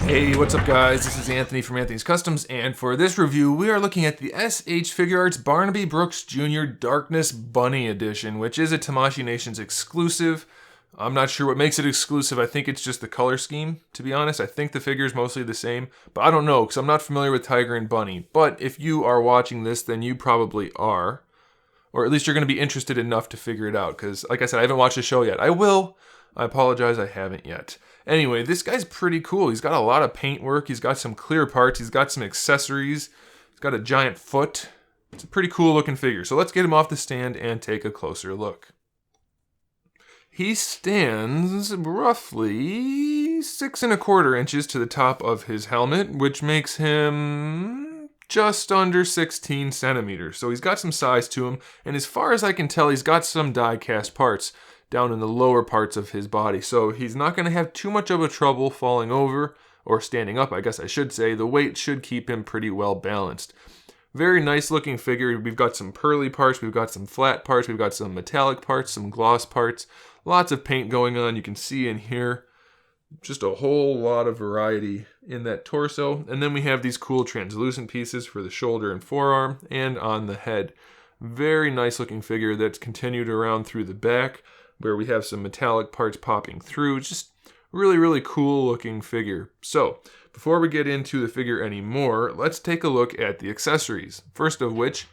Hey, what's up guys? This is Anthony from Anthony's Customs, and for this review, we are looking at the S.H Figuarts Barnaby Brooks Jr. Darkness Bunny Edition, which is a Tamashii Nations exclusive. I'm not sure what makes it exclusive. I think it's just the color scheme, to be honest. I think the figure is mostly the same, but I don't know, because I'm not familiar with Tiger and Bunny. But if you are watching this, then you probably are. Or at least you're going to be interested enough to figure it out, because like I said, I haven't watched the show yet. I will. I apologize, I haven't yet. Anyway, this guy's pretty cool. He's got a lot of paint work. He's got some clear parts. He's got some accessories. He's got a giant foot. It's a pretty cool looking figure. So let's get him off the stand and take a closer look. He stands roughly 6¼ inches to the top of his helmet, which makes him just under 16 centimeters. So he's got some size to him. And as far as I can tell, he's got some die-cast parts down in the lower parts of his body. So he's not going to have too much of a trouble falling over or standing up, I guess I should say. The weight should keep him pretty well balanced. Very nice looking figure. We've got some pearly parts, we've got some flat parts, we've got some metallic parts, some gloss parts. Lots of paint going on. You can see in here just a whole lot of variety in that torso. And then we have these cool translucent pieces for the shoulder and forearm and on the head. Very nice looking figure that's continued around through the back, where we have some metallic parts popping through. Just really, really cool looking figure. So, before we get into the figure anymore, let's take a look at the accessories. First of which,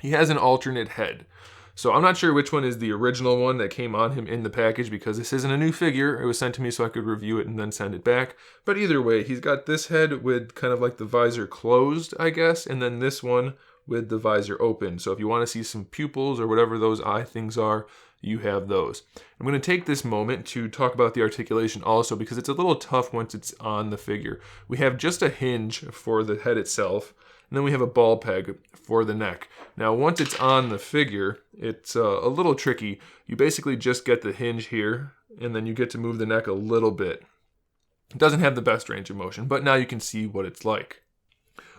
he has an alternate head. So I'm not sure which one is the original one that came on him in the package, because this isn't a new figure. It was sent to me so I could review it and then send it back. But either way, he's got this head with kind of like the visor closed, I guess, and then this one with the visor open. So if you want to see some pupils or whatever those eye things are, you have those. I'm going to take this moment to talk about the articulation also, because it's a little tough once it's on the figure. We have just a hinge for the head itself, and then we have a ball peg for the neck. Now once it's on the figure, it's a little tricky. You basically just get the hinge here, and then you get to move the neck a little bit. It doesn't have the best range of motion, but now you can see what it's like.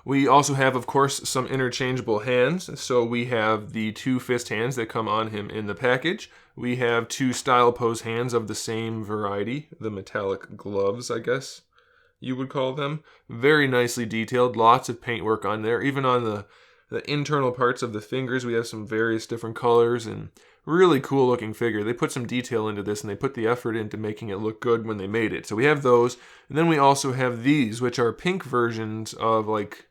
We also have, of course, some interchangeable hands. So we have the 2 fist hands that come on him in the package. We have 2 style pose hands of the same variety, the metallic gloves, I guess you would call them. Very nicely detailed, lots of paint work on there. Even on the internal parts of the fingers, we have some various different colors, and really cool looking figure. They put some detail into this, and they put the effort into making it look good when they made it. So we have those, and then we also have these, which are pink versions of like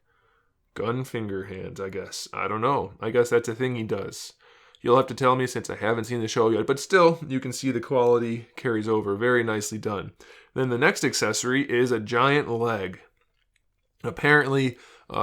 gun finger hands, I guess. I don't know. I guess that's a thing he does. You'll have to tell me since I haven't seen the show yet, but still, you can see the quality carries over. Very nicely done. Then the next accessory is a giant leg. Apparently,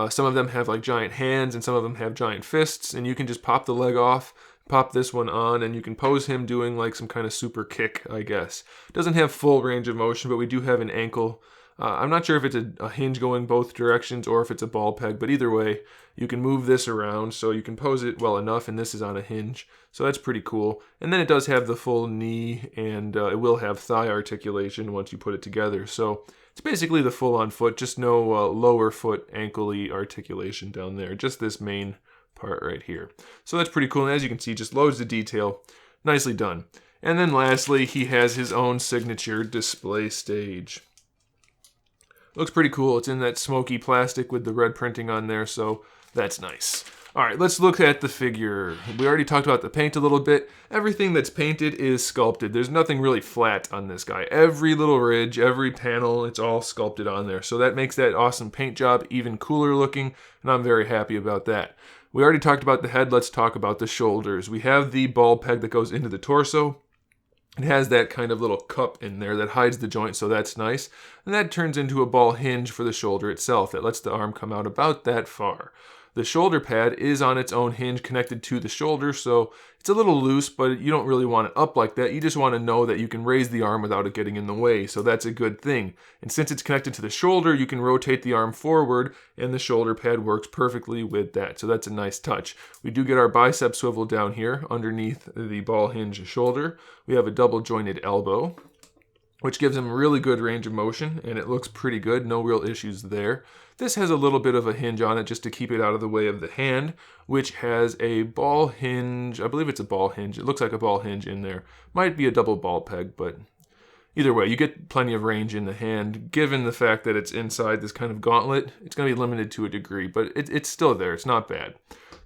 some of them have like giant hands and some of them have giant fists, and you can just pop the leg off, pop this one on, and you can pose him doing like some kind of super kick, I guess. Doesn't have full range of motion, but we do have an ankle. I'm not sure if it's a hinge going both directions or if it's a ball peg, but either way, you can move this around so you can pose it well enough, and this is on a hinge, so that's pretty cool. And then it does have the full knee, and it will have thigh articulation once you put it together, so it's basically the full-on foot, just no lower foot ankle-y articulation down there, just this main part right here. So that's pretty cool, and as you can see, just loads of detail. Nicely done. And then lastly, he has his own signature display stage. Looks pretty cool. It's in that smoky plastic with the red printing on there, so that's nice. All right, let's look at the figure. We already talked about the paint a little bit. Everything that's painted is sculpted. There's nothing really flat on this guy. Every little ridge, every panel, it's all sculpted on there. So that makes that awesome paint job even cooler looking, and I'm very happy about that. We already talked about the head. Let's talk about the shoulders. We have the ball peg that goes into the torso. It has that kind of little cup in there that hides the joint, so that's nice. And that turns into a ball hinge for the shoulder itself that lets the arm come out about that far. The shoulder pad is on its own hinge connected to the shoulder, so it's a little loose, but you don't really want it up like that. You just want to know that you can raise the arm without it getting in the way, so that's a good thing. And since it's connected to the shoulder, you can rotate the arm forward, and the shoulder pad works perfectly with that, so that's a nice touch. We do get our bicep swivel down here underneath the ball hinge shoulder. We have a double jointed elbow, which gives him really good range of motion, and it looks pretty good. No real issues there. This has a little bit of a hinge on it just to keep it out of the way of the hand, which has a ball hinge. I believe it's a ball hinge. It looks like a ball hinge in there. Might be a double ball peg, but either way, you get plenty of range in the hand. Given the fact that it's inside this kind of gauntlet, it's going to be limited to a degree, but it's still there. It's not bad.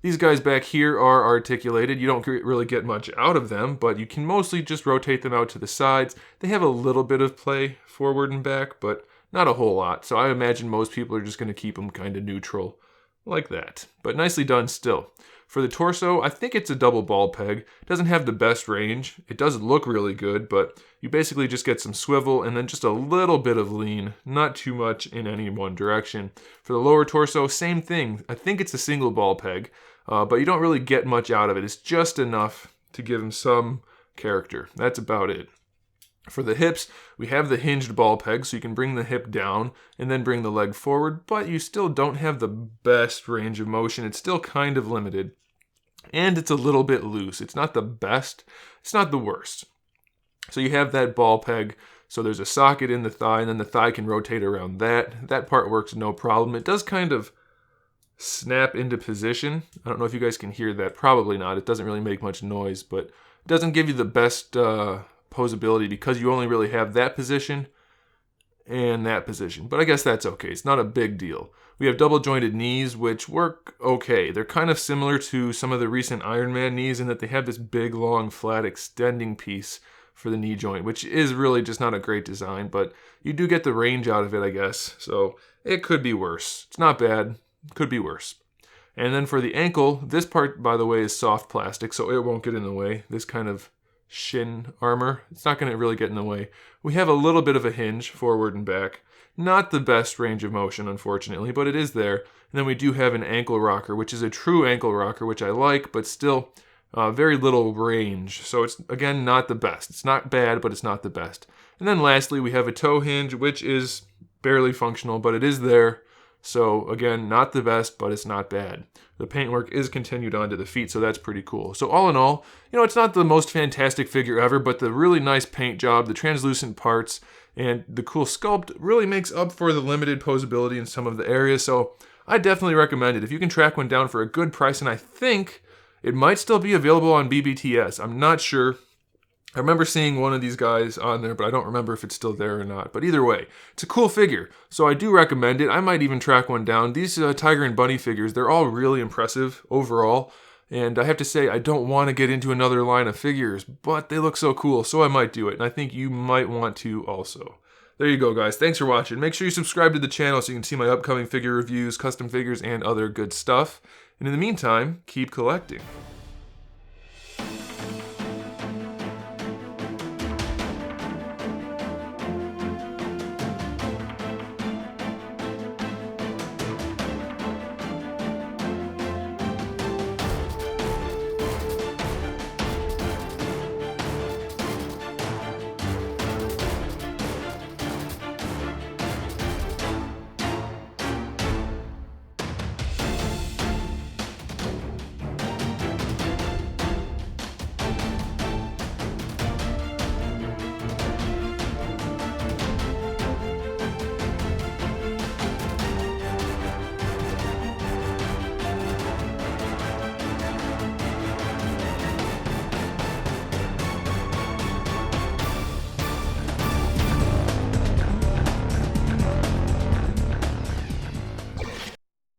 These guys back here are articulated. You don't really get much out of them, but you can mostly just rotate them out to the sides. They have a little bit of play forward and back, but not a whole lot. So I imagine most people are just going to keep them kind of neutral like that. But nicely done still. For the torso, I think it's a double ball peg. It doesn't have the best range. It does look really good, but you basically just get some swivel and then just a little bit of lean, not too much in any one direction. For the lower torso, same thing. I think it's a single ball peg, but you don't really get much out of it. It's just enough to give him some character. That's about it. For the hips, we have the hinged ball peg, so you can bring the hip down and then bring the leg forward, but you still don't have the best range of motion. It's still kind of limited, and it's a little bit loose. It's not the best, it's not the worst. So you have that ball peg, so there's a socket in the thigh, and then the thigh can rotate around that. That part works no problem. It does kind of snap into position. I don't know if you guys can hear that. Probably not. It doesn't really make much noise, but it doesn't give you the best posability because you only really have that position and that position. But I guess that's okay. It's not a big deal. We have double jointed knees, which work okay. They're kind of similar to some of the recent Iron Man knees in that they have this big, long, flat extending piece for the knee joint, which is really just not a great design, but you do get the range out of it, I guess. So it could be worse. It's not bad. Could be worse. And then for the ankle, this part, by the way, is soft plastic, so it won't get in the way. This kind of shin armor, it's not going to really get in the way. We have a little bit of a hinge forward and back. Not the best range of motion, unfortunately, but it is there. And then we do have an ankle rocker, which is a true ankle rocker, which I like, but still very little range. So it's, again, not the best. It's not bad, but it's not the best. And then lastly, we have a toe hinge, which is barely functional, but it is there. So again, not the best, but it's not bad. The paintwork is continued onto the feet, so that's pretty cool. So all in all, it's not the most fantastic figure ever, but the really nice paint job, the translucent parts, and the cool sculpt really makes up for the limited posability in some of the areas. So I definitely recommend it. If you can track one down for a good price, and I think it might still be available on BBTS. I'm not sure. I remember seeing one of these guys on there, but I don't remember if it's still there or not. But either way, it's a cool figure, so I do recommend it. I might even track one down. These Tiger and Bunny figures, they're all really impressive overall. And I have to say, I don't want to get into another line of figures, but they look so cool, so I might do it. And I think you might want to also. There you go, guys. Thanks for watching. Make sure you subscribe to the channel so you can see my upcoming figure reviews, custom figures, and other good stuff. And in the meantime, keep collecting.